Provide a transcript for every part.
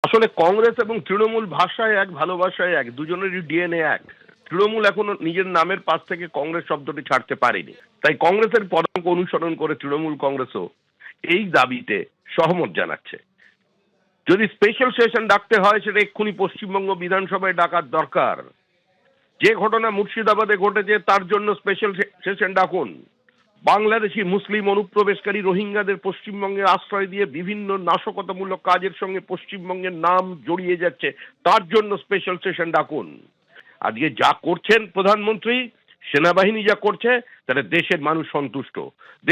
আসলে কংগ্রেস এবং তৃণমূল ভাষায় এক, ভালোবাসায় এক, দুজনেরই ডিএনএ এক। তৃণমূল এখনো নিজের নামের পাশ থেকে কংগ্রেস শব্দটি ছাড়তে পারেনি। তাই কংগ্রেসের পদাঙ্ক অনুসরণ করে তৃণমূল কংগ্রেসও এই দাবিতে সহমত জানাচ্ছে। যদি স্পেশাল সেশন ডাকতে হয় সেটা এক্ষুনি পশ্চিমবঙ্গ বিধানসভায় ডাকার দরকার। যে ঘটনা মুর্শিদাবাদে ঘটেছে তার জন্য স্পেশাল সেশন ডাকুন। বাংলাদেশি মুসলিম অনুপ্রবেশকারী রোহিঙ্গাদের পশ্চিমবঙ্গে আশ্রয় দিয়ে বিভিন্ন নাশকতামূলক কাজের সঙ্গে পশ্চিমবঙ্গের নাম জড়িয়ে যাচ্ছে, তার জন্য স্পেশাল সেশন ডাকুন। আজকে যা করছেন প্রধানমন্ত্রী, সেনাবাহিনী যা করছে, তাহলে দেশের মানুষ সন্তুষ্ট,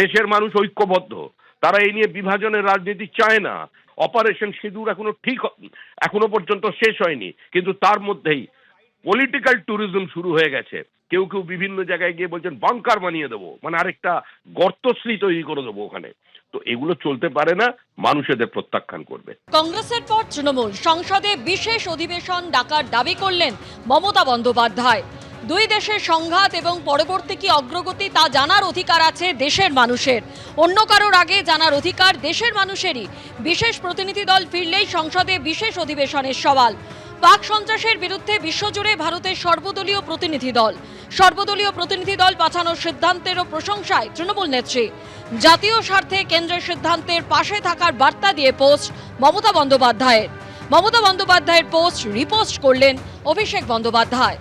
দেশের মানুষ ঐক্যবদ্ধ। তারা এই নিয়ে বিভাজনের রাজনীতি চায় না। অপারেশন সিঁদুর এখনো পর্যন্ত শেষ হয়নি, কিন্তু তার মধ্যেই পলিটিক্যাল ট্যুরিজম শুরু হয়ে গেছে। কেউ কেউ বিভিন্ন জায়গায় গিয়ে বলছেন বাংকার বানিয়ে দেবো, মানে আরেকটা গর্তশ্রী তৈরি করে দেবো ওখানে। তো এগুলো চলতে পারে না, মানুষ এদের প্রত্যাখ্যান করবে। কংগ্রেসের পর তৃণমূল সংসদে বিশেষ অধিবেশন ডাকার দাবি করলেন মমতা বন্দ্যোপাধ্যায়। দুই দেশের সংঘাত এবং পরবর্তী কি অগ্রগতি তা জানার অধিকার আছে দেশের মানুষের, অন্য কারোর আগে জানার অধিকার দেশের মানুষেরই। বিশেষ প্রতিনিধি দল ফিরলেই সংসদে বিশেষ অধিবেশনের সওয়াল। পাক সন্ত্রাসের বিরুদ্ধে বিশ্বজুড়ে ভারতের সর্বদলীয় প্রতিনিধি দল পাঠানোর সিদ্ধান্তেরও প্রশংসায় তৃণমূল নেত্রী। জাতীয় স্বার্থে কেন্দ্রের সিদ্ধান্তের পাশে থাকার বার্তা দিয়ে পোস্ট মমতা বন্দ্যোপাধ্যায়ের পোস্ট রিপোস্ট করলেন অভিষেক বন্দ্যোপাধ্যায়।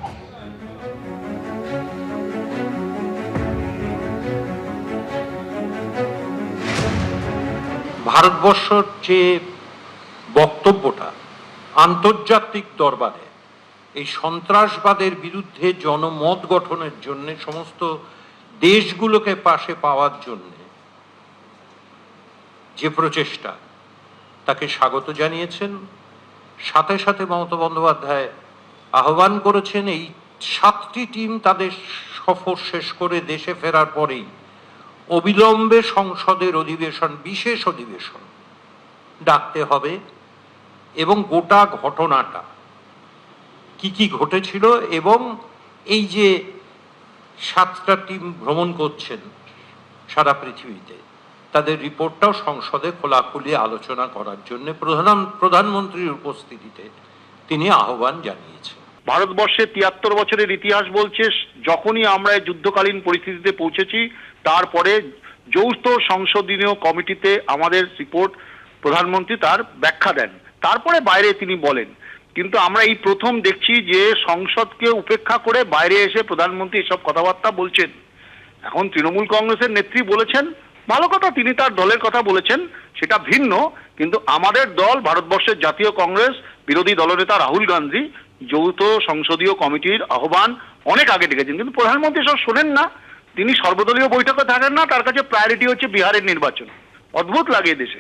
ভারতবর্ষের যে বক্তব্যটা আন্তর্জাতিক দরবারে এই সন্ত্রাসবাদের বিরুদ্ধে জনমত গঠনের জন্য সমস্ত দেশগুলোকে পাশে পাওয়ার জন্য যে প্রচেষ্টা, তাকে স্বাগত জানিয়েছেন। সাথে সাথে মমতা বন্দ্যোপাধ্যায় আহ্বান করেছেন এই 7টি টিম তাদের সফর শেষ করে দেশে ফেরার পরেই অবিলম্বে সংসদের বিশেষ অধিবেশন ডাকতে হবে এবং গোটা ঘটনাটা কি ঘটেছিল এবং এই যে 7টা টিম ভ্রমণ করছেন সারা পৃথিবীতে, তাদের রিপোর্টটাও সংসদে খোলাখুলি আলোচনা করার জন্য প্রধানমন্ত্রীর উপস্থিতিতে তিনি আহ্বান জানিয়েছেন। ভারতবর্ষের 73 বছরের ইতিহাস বলছে যখনই আমরা যুদ্ধকালীন পরিস্থিতিতে পৌঁছেছি তারপরে যৌথ সংসদীয় কমিটিতে আমাদের রিপোর্ট প্রধানমন্ত্রী তার ব্যাখ্যা দেন, তারপরে বাইরে তিনি বলেন। কিন্তু আমরা এই প্রথম দেখছি যে সংসদকে উপেক্ষা করে বাইরে এসে প্রধানমন্ত্রী এসব কথাবার্তা বলছেন। এখন তৃণমূল কংগ্রেসের নেত্রী বলেছেন, ভালো কথা, তিনি তার দলের কথা বলেছেন, সেটা ভিন্ন। কিন্তু আমাদের দল ভারতবর্ষের জাতীয় কংগ্রেস, বিরোধী দলনেতা রাহুল গান্ধী যৌথ সংসদীয় কমিটির আহ্বান অনেক আগে ডেকেছেন, কিন্তু প্রধানমন্ত্রী সব শোনেন না। তিনি সর্বদলীয় বৈঠকে থাকেন না, তার কাছে প্রায়োরিটি হচ্ছে বিহারের নির্বাচন। অদ্ভুত লাগে দেশে।